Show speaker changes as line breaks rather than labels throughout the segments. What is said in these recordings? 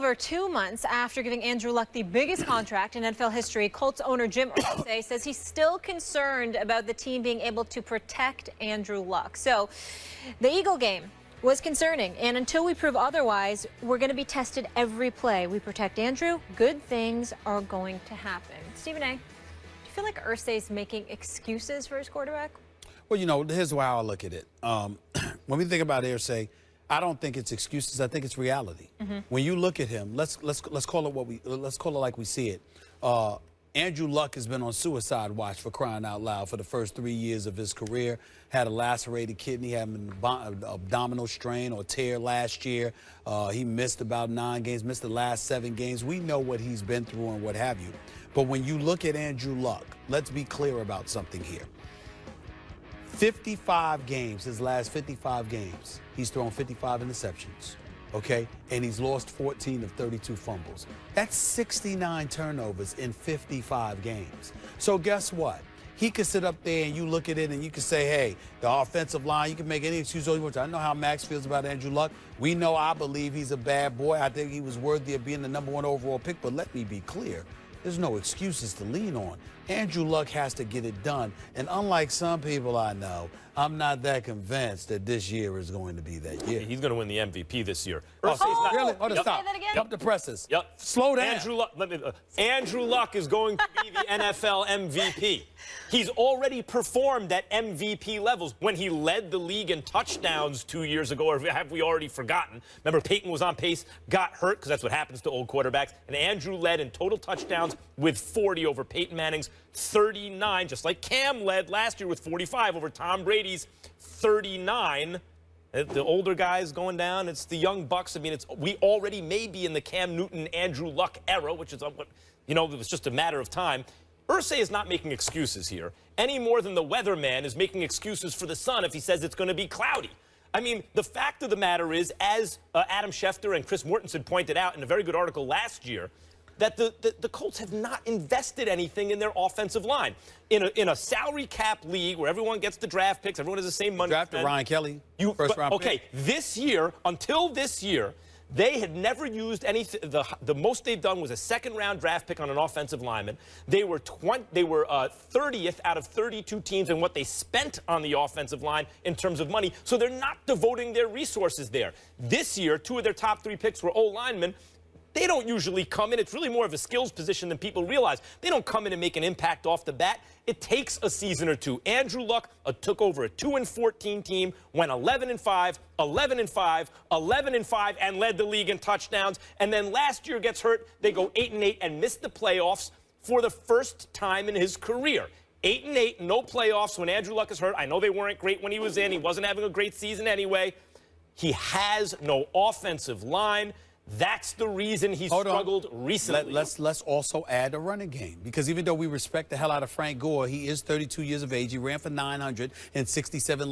over 2 months after giving Andrew Luck the biggest contract in NFL history, Colts owner Jim Irsay says he's still concerned about the team being able to protect Andrew Luck. So the Eagle game was concerning, and until we prove otherwise, we're going to be tested every play. We protect Andrew, good things are going to happen. Stephen A., do you feel like Irsay's making excuses for his quarterback?
Well, you know, here's how I look at it. When we think about Irsay, I don't think it's excuses. I think it's reality. When you look at him, let's call it let's call it like we see it. Andrew Luck has been on suicide watch, for crying out loud, for the first 3 years of his career. Had a lacerated kidney, had an abdominal strain or tear last year. He missed about 9 games, missed the last 7 games. We know what he's been through and what have you. But when you look at Andrew Luck, let's be clear about something here. 55 games, his last 55 games, he's thrown 55 interceptions, okay? And he's lost 14 of 32 fumbles. That's 69 turnovers in 55 games. So guess what? He could sit up there and you look at it and you can say, hey, the offensive line, you can make any excuse all you want to. I know how Max feels about Andrew Luck. We know, I believe he's a bad boy. I think he was worthy of being the #1 overall pick, but let me be clear. There's no excuses to lean on. Andrew Luck has to get it done. And unlike some people I know, I'm not that convinced that this year is going to be that year.
He's going to win the MVP this year.
Really? Oh,
yep.
stop.
Say that again?
Pump the presses.
Yep.
Slow down.
Andrew Luck is going to be the NFL MVP. He's already performed at MVP levels when he led the league in touchdowns 2 years ago, or have we already forgotten? Remember, Peyton was on pace, got hurt, because that's what happens to old quarterbacks, and Andrew led in total touchdowns with 40 over Peyton Manning's 39, just like Cam led last year with 45 over Tom Brady's 39. The older guys going down, it's the young bucks. I mean, we already may be in the Cam Newton, Andrew Luck era, which is, you know, it was just a matter of time. Irsay is not making excuses here any more than the weatherman is making excuses for the sun if he says it's going to be cloudy. I mean, the fact of the matter is, as Adam Schefter and Chris Mortensen pointed out in a very good article last year, that the Colts have not invested anything in their offensive line. In a salary cap league where everyone gets the draft picks, everyone has the same money.
Drafted Ryan Kelly, first round pick.
Okay, this year, until this year, they had never used anything. The most they've done was a second-round draft pick on an offensive lineman. They were 30th out of 32 teams in what they spent on the offensive line in terms of money. So they're not devoting their resources there. This year, 2 of their top 3 picks were O-linemen. They don't usually come in. It's really more of a skills position than people realize. They don't come in and make an impact off the bat. It takes a season or two. Andrew Luck took over a 2-14 team, went 11-5, 11-5, 11-5, and led the league in touchdowns. And then last year gets hurt. They go 8-8 and miss the playoffs for the first time in his career. 8-8, no playoffs when Andrew Luck is hurt. I know they weren't great when he was in. He wasn't having a great season anyway. He has no offensive line. That's the reason he struggled recently.
Let's also add a running game, because even though we respect the hell out of Frank Gore, he is 32 years of age. He ran for 967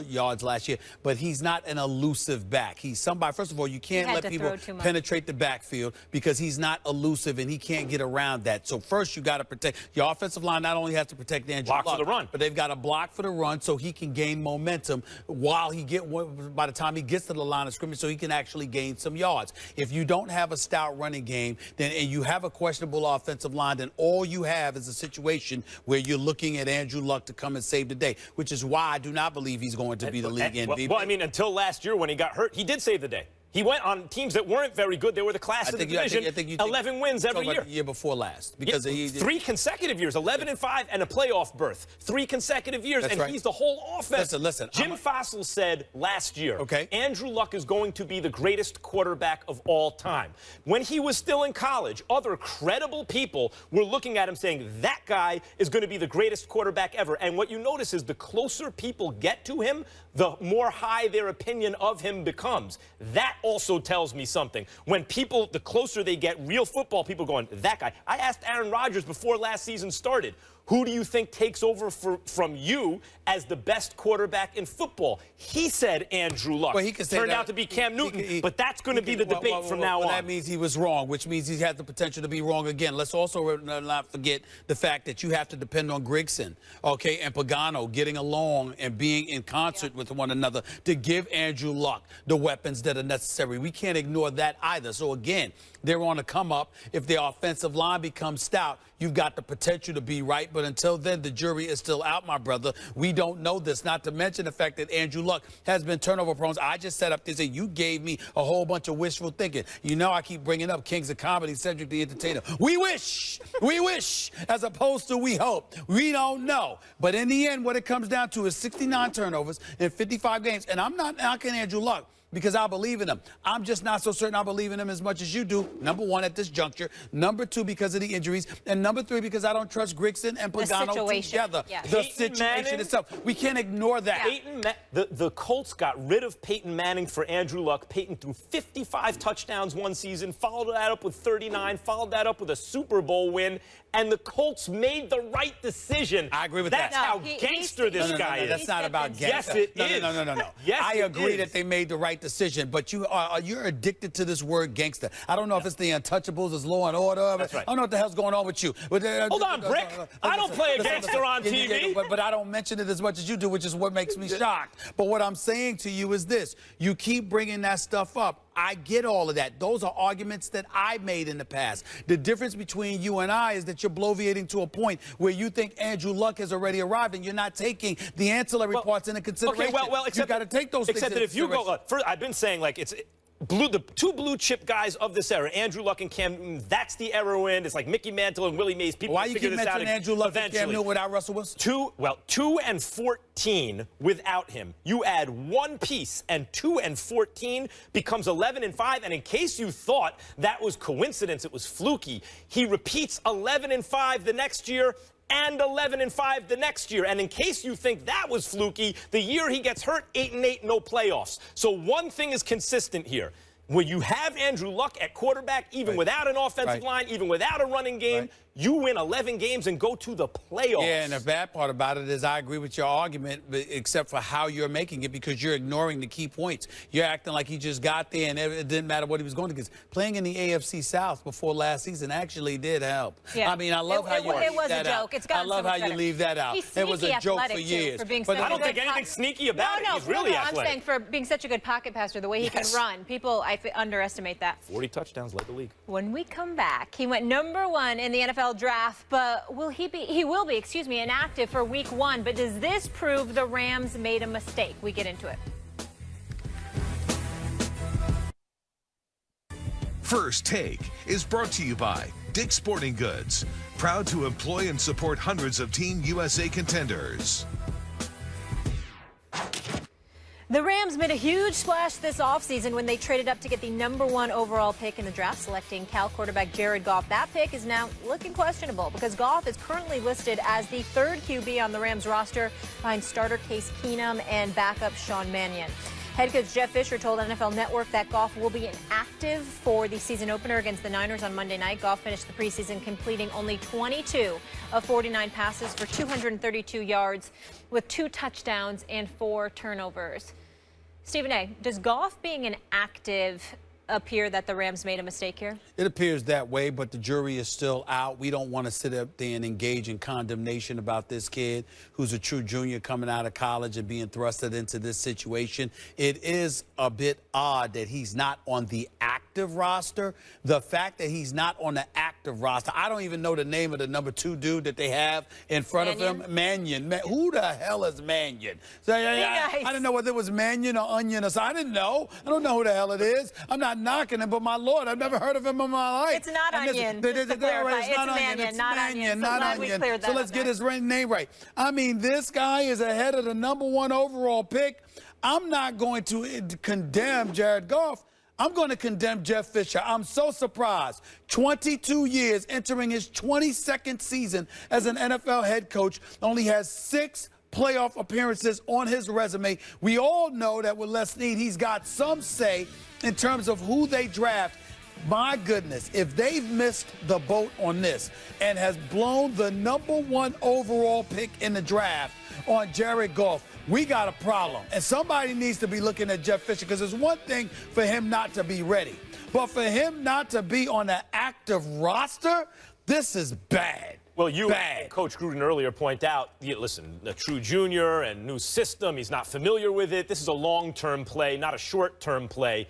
yards last year, but he's not an elusive back. He's somebody, first of all, you can't let people penetrate the backfield because he's not elusive and he can't get around that. So first you got to protect your offensive line. Not only has to protect Andrew Luck,
for the run,
but they've got to block for the run so he can gain momentum by the time he gets to the line of scrimmage, so he can actually gain some yards. If you don't have a stout running game, and you have a questionable offensive line, then all you have is a situation where you're looking at Andrew Luck to come and save the day, which is why I do not believe he's going to be the league MVP.
Well, I mean, until last year when he got hurt, he did save the day. He went on teams that weren't very good. They were the class of the division. 11 wins every year.
The year before last, because
yeah, 3 consecutive years, 11-5, and a playoff berth. 3 consecutive years, and he's the whole offense.
Listen.
Jim Fassel said last year,
okay,
Andrew Luck is going to be the greatest quarterback of all time. When he was still in college, other credible people were looking at him saying, that guy is going to be the greatest quarterback ever. And what you notice is the closer people get to him, the more high their opinion of him becomes. That also tells me something. When people, the closer they get, real football people going, that guy. I asked Aaron Rodgers before last season started, Who do you think takes over from you as the best quarterback in football? He said Andrew Luck.
Well, he could say
Turned
that,
out to be Cam Newton, but that's going to be the debate from now on.
That means he was wrong, which means he had the potential to be wrong again. Let's also not forget the fact that you have to depend on Grigson, okay, and Pagano getting along and being in concert with one another to give Andrew Luck the weapons that are necessary. We can't ignore that either. So, again, they're on the come up. If their offensive line becomes stout, you've got the potential to be right. But until then, the jury is still out, my brother. We don't know this, not to mention the fact that Andrew Luck has been turnover prone. I just set up this and you gave me a whole bunch of wishful thinking. You know I keep bringing up Kings of Comedy, Cedric the Entertainer. We wish, as opposed to we hope. We don't know. But in the end, what it comes down to is 69 turnovers in 55 games. And I'm not knocking Andrew Luck, because I believe in him. I'm just not so certain I believe in him as much as you do. Number one, at this juncture. Number two, because of the injuries. And number three, because I don't trust Grigson and Pagano together.
Yeah.
The situation itself. We can't ignore that.
The Colts got rid of Peyton Manning for Andrew Luck. Peyton threw 55 touchdowns one season, followed that up with 39, followed that up with a Super Bowl win. And the Colts made the right decision.
I agree with
That's
that.
how gangster this guy is.
That's not about gangster.
Yes, it is.
No.
Yes,
I agree that they made the right decision, but you're addicted to this word gangster. I don't know if it's the Untouchables, it's Law and Order.
That's right.
I don't know what the hell's going on with you.
Hold on, Brick. I don't play a gangster on TV.
But I don't mention it as much as you do, which is what makes me shocked. But what I'm saying to you is this. You keep bringing that stuff up. I get all of that. Those are arguments that I made in the past. The difference between you and I is that you're bloviating to a point where you think Andrew Luck has already arrived and you're not taking the ancillary parts into consideration.
Okay, well, except
you got to take those things
except that if you go, first, I've been saying, like, it's the two blue chip guys of this era, Andrew Luck and Cam Newton, that's the era we're in. It's like Mickey Mantle and Willie Mays. People
Why you keep mentioning Andrew Luck and Cam Newton without Russell Wilson?
2 and 14 without him. You add one piece, and 2 and 14 becomes 11 and 5. And in case you thought that was coincidence, it was fluky. He repeats 11 and 5 the next year, and 11 and 5 the next year. And in case you think that was fluky, the year he gets hurt, 8 and 8, no playoffs. So one thing is consistent here. When you have Andrew Luck at quarterback, even without an offensive line, even without a running game, you win 11 games and go to the playoffs.
Yeah, and the bad part about it is I agree with your argument, except for how you're making it, because you're ignoring the key points. You're acting like he just got there and it didn't matter what he was going to, because playing in the AFC South before last season actually did help.
Yeah.
I mean, I love how you leave that out.
I
love how you leave that out.
He's
it was a joke for
too,
years.
But
I don't think anything sneaky about it. He's really athletic.
I'm saying for being such a good pocket passer, the way he can run. People, underestimate that.
40 touchdowns, led the league.
When we come back, he went #1 in the NFL draft, but he will be inactive for week 1. But does this prove the Rams made a mistake? We get into it.
First Take is brought to you by Dick's Sporting Goods, proud to employ and support hundreds of Team USA contenders.
The Rams made a huge splash this offseason when they traded up to get the #1 overall pick in the draft, selecting Cal quarterback Jared Goff. That pick is now looking questionable because Goff is currently listed as the 3rd QB on the Rams roster behind starter Case Keenum and backup Sean Mannion. Head coach Jeff Fisher told NFL Network that Goff will be inactive for the season opener against the Niners on Monday night. Goff finished the preseason completing only 22 of 49 passes for 232 yards with 2 touchdowns and 4 turnovers. Stephen A., does Goff being inactive appear that the Rams made a mistake here?
It appears that way, but the jury is still out. We don't want to sit up there and engage in condemnation about this kid who's a true junior coming out of college and being thrusted into this situation. It is a bit odd that he's not on the active roster. The fact that he's not on the active roster, I don't even know the name of the #2 dude that they have in front of him. Mannion. Who the hell is Mannion? So, I didn't know whether it was Mannion or Onion or something. I didn't know. I don't know who the hell it is. I'm not knocking him, but my Lord, I've never heard of him in my life.
It's not Onion. It's not Mannion, not Onion.
Not Onion. So let's get his name right. I mean, this guy is ahead of the #1 overall pick. I'm not going to condemn Jared Goff. I'm going to condemn Jeff Fisher. I'm so surprised. 22 years, entering his 22nd season as an NFL head coach, only has 6 playoff appearances on his resume. We all know that with Les Snead, he's got some say in terms of who they draft. My goodness, if they've missed the boat on this and has blown the #1 overall pick in the draft on Jared Goff, we got a problem. And somebody needs to be looking at Jeff Fisher, because it's one thing for him not to be ready, but for him not to be on an active roster, this is bad.
Well, you
Bad.
and Coach Gruden earlier point out, listen, a true junior and new system, he's not familiar with it. This is a long-term play, not a short-term play.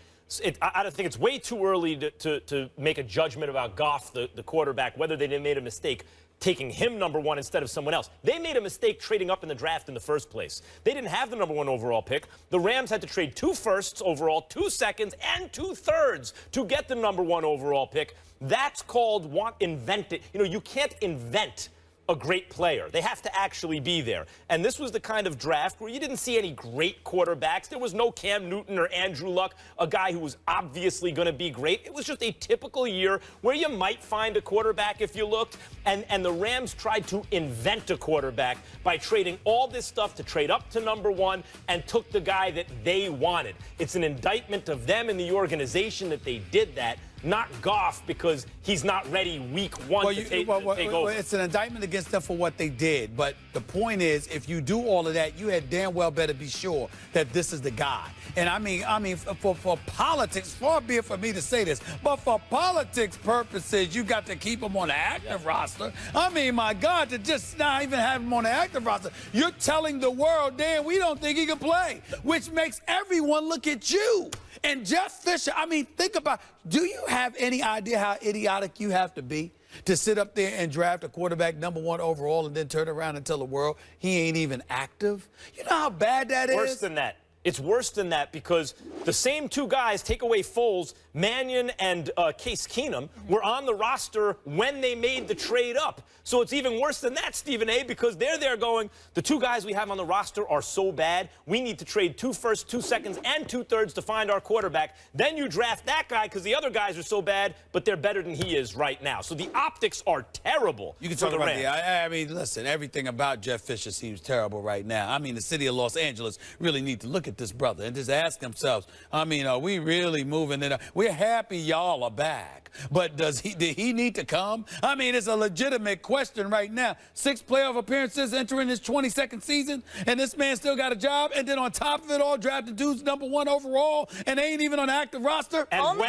I think it's way too early to make a judgment about Goff, the quarterback, whether they made a mistake taking him #1 instead of someone else. They made a mistake trading up in the draft in the first place. They didn't have the #1 overall pick. The Rams had to trade 2 firsts overall, 2 seconds, and 2 thirds to get the #1 overall pick. That's called invented. You can't invent a great player. They have to actually be there. And this was the kind of draft where you didn't see any great quarterbacks. There was no Cam Newton or Andrew Luck, a guy who was obviously going to be great. It was just a typical year where you might find a quarterback if you looked. And the Rams tried to invent a quarterback by trading all this stuff to trade up to #1 and took the guy that they wanted. It's an indictment of them and the organization that they did that. Not Goff, because he's not ready week 1 to take over.
It's an indictment against them for what they did. But the point is, if you do all of that, you had damn well better be sure that this is the guy. And I mean, for politics, far be it for me to say this, but for politics purposes, you got to keep him on the active roster. I mean, my God, to just not even have him on the active roster, you're telling the world, damn, we don't think he can play, which makes everyone look at you. And Jeff Fisher, I mean, think about, do you have any idea how idiotic you have to be to sit up there and draft a quarterback #1 overall and then turn around and tell the world he ain't even active? You know how bad that is?
Worse than that. It's worse than that, because the same 2 guys, take away Foles, Mannion and Case Keenum, were on the roster when they made the trade up. So it's even worse than that, Stephen A., because they're there going, the 2 guys we have on the roster are so bad, we need to trade 2 firsts, 2 seconds, and 2 thirds to find our quarterback. Then you draft that guy because the other guys are so bad, but they're better than he is right now. So the optics are terrible.
You can
for
talk
the
about
Rams.
I mean, listen, everything about Jeff Fisher seems terrible right now. I mean, the city of Los Angeles really need to look at this brother and just ask themselves, I mean, are we really moving it up? We're happy y'all are back, but did he need to come? I mean, it's a legitimate question right now. 6 playoff appearances entering his 22nd season, and this man still got a job, and then on top of it all, drafted dudes #1 overall, and they ain't even on the active roster.
And
Only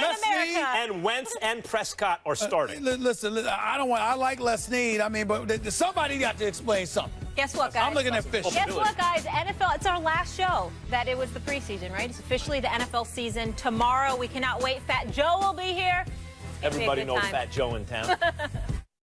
Wentz and Prescott are starting.
Listen, I like Les Snead. I mean, but somebody got to explain something.
Guess what, guys?
I'm looking at Fisher.
Guess what, guys? NFL, it's our last show that it was the preseason, right? It's officially the NFL season. Tomorrow, we cannot wait. Fat Joe will be here.
Everybody knows Fat Joe in town.